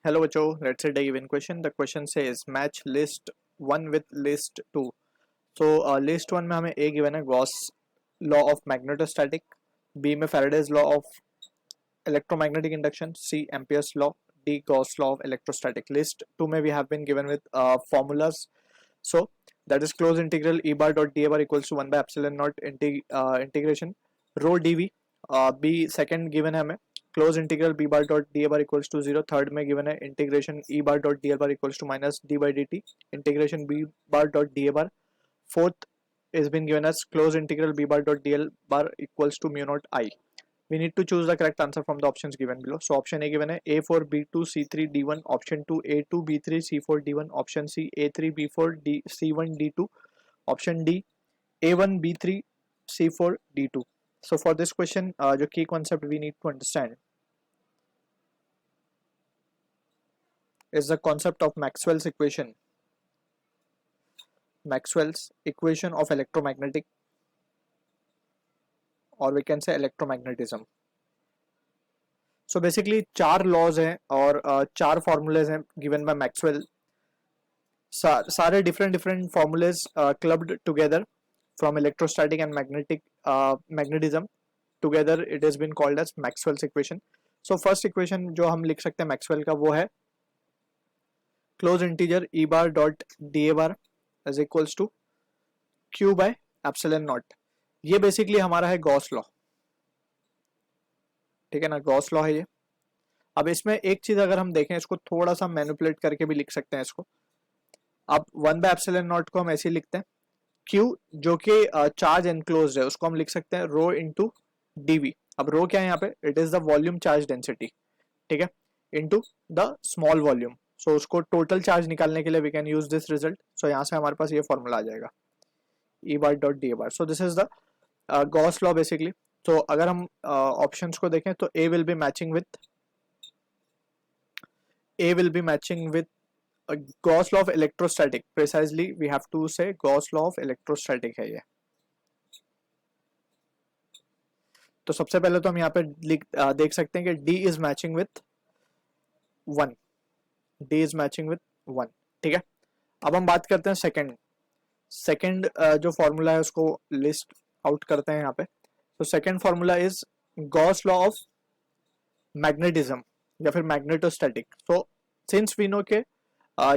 Hello बच्चों, let's read a given question. The question says match list 1 with list 2. So list 1 में हमें A given है Gauss law of magnetostatic, B में Faraday's law of electromagnetic induction, C Ampere's law, D Gauss law of electrostatic. List 2 में we have been given with formulas. So that is closed integral E bar dot D A bar equals to 1 by epsilon naught integration rho dV. B second given है हमें close integral b bar dot D A bar equals to 0. Third में given है integration e bar dot D L bar equals to minus d by D T integration b bar dot D A bar. Fourth is been given as close integral b bar dot dl bar equals to mu naught I. We need to choose the correct answer from the options given below. So option A given है A4 B2 C3 D1, option 2 A2 B3 C4 D1, option C A3 B4 D C1 D2, option D A1 B3 C4 D2. So for this question, जो key concept we need to understand is the concept of Maxwell's equation. Maxwell's equation of electromagnetic, or we can say electromagnetism. So basically चार laws हैं और चार formulas हैं given by Maxwell. सारे different formulas clubbed together from electrostatic and magnetism together, it has been called as Maxwell's equation. So first equation जो हम लिख सकते हैं Maxwell का वो है closed integer e bar dot d a bar is equals to q by epsilon naught. ये basically हमारा है गॉस लॉ, ठीक है ना, गॉस लॉ है ये. अब इसमें एक चीज अगर हम देखें, इसको थोड़ा सा मैनिपुलेट करके भी लिख सकते हैं इसको. अब 1 बाय एप्सिलॉन नॉट को हम ऐसे ही लिखते हैं, q जो कि चार्ज एनक्लोज्ड है उसको हम लिख सकते हैं रो इनटू dv. अब रो क्या है यहाँ पे, it is the volume charge density, ठीक है, into the small volume. So उसको टोटल चार्ज निकालने के लिए we can use this result. So यहाँ से हमारे पास ये फॉर्मूला आ जाएगा e bar dot d a bar. So this is the Gauss law basically. तो अगर हम ऑप्शंस को देखें तो A will be matching with Gauss law of electrostatic. Precisely we have to say Gauss law of electrostatic है ये. तो सबसे पहले तो हम यहाँ पे देख सकते हैं कि D is matching with 1. D is matching with 1, ठीक है. अब हम बात करते हैं सेकंड जो फॉर्मूला है उसको लिस्ट आउट करते हैं यहाँ पे. तो second formula is Gauss law of magnetism या फिर magnetostatic. So since we know के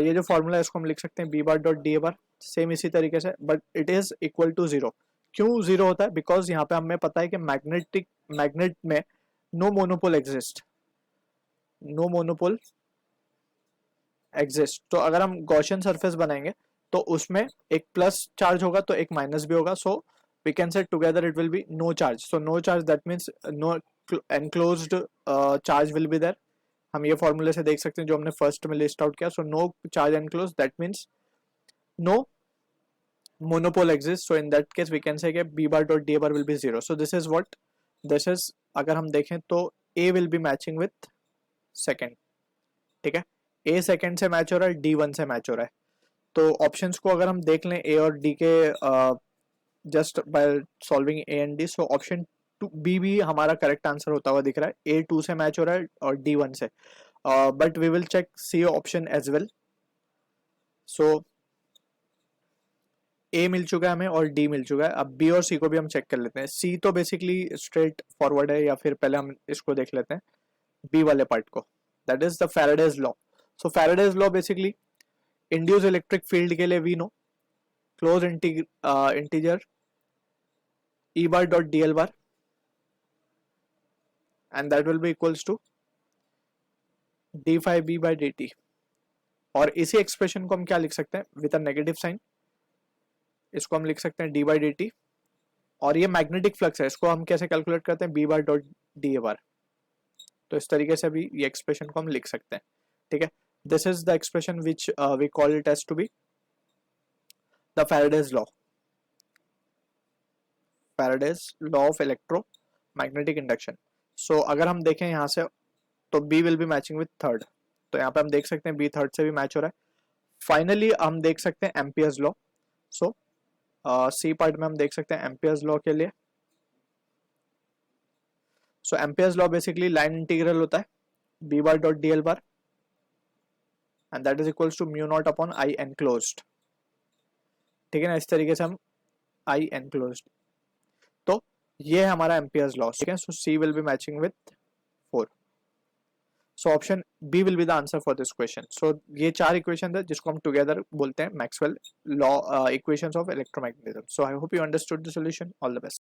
ये जो फॉर्मूला है इसको हम लिख सकते हैं b bar dot D A bar same इसी तरीके से, but it is equal to 0. क्यों 0 होता है? बिकॉज यहाँ पे हमें पता है कि मैग्नेट में नो मोनोपोल एग्जिस्ट. तो अगर हम गॉसियन सरफेस बनाएंगे तो उसमें एक प्लस चार्ज होगा तो एक माइनस भी होगा. So we can say together it will be no charge. So no charge that means no enclosed charge will be there. हम ये फॉर्मूले से देख सकते हैं जो हमने फर्स्ट में लिस्ट आउट किया. So no charge enclose that means no monopole exist. So in that case we can say b bar dot d a bar will be 0. So this is what this is. अगर हम देखें तो a will be matching with second, ठीक है. a second से match हो रहा है, d 1 से मैच हो रहा है. तो ऑप्शंस को अगर हम देख लें a और d के just by solving a and d, so option B भी हमारा करेक्ट आंसर होता हुआ दिख रहा है. a 2 से मैच हो रहा है और d 1 से, but we will check C option as well. So a मिल चुका है हमें और d मिल चुका है. अब b और c को भी हम चेक कर लेते हैं. c तो बेसिकली स्ट्रेट फॉरवर्ड है, या फिर पहले हम इसको देख लेते हैं b वाले पार्ट को, that is the Faraday's law. So Faraday's law basically induce electric field के लिए we know close integer e bar dot dl bar and that will be equals to d phi b by dt. और इसी expression को हम क्या लिख सकते हैं विद अ नेगेटिव साइन, इसको हम लिख सकते हैं d by dt. और ये मैग्नेटिक फ्लक्स है, इसको हम कैसे कैलकुलेट करते हैं b bar dot d a bar. तो इस तरीके से भी ये एक्सप्रेशन को हम लिख सकते हैं, ठीक है. This is the expression which we call it as to be the Faraday's law of electromagnetic induction. So अगर हम देखें यहाँ से तो b will be matching with third. तो यहाँ पे हम देख सकते हैं b थर्ड से भी मैच हो रहा है. फाइनली हम देख सकते हैं Ampere's law. So C part में हम देख सकते हैं एम्पियर्स लॉ के लिए. So Ampere's law basically line integral होता है b bar dot D L bar and that is equals to mu naught upon I enclosed. ठीक है ना, इस तरीके से हम आई एनक्लोज्ड, तो ये है हमारा एम्पियर्स लॉ। ठीक है, so C will be matching with 4। So option B will be the answer for this question. So ये 4 इक्वेशन है जिसको हम टुगेदर बोलते हैं Maxwell law equations of electromagnetism. So I hope you understood the solution. All the best.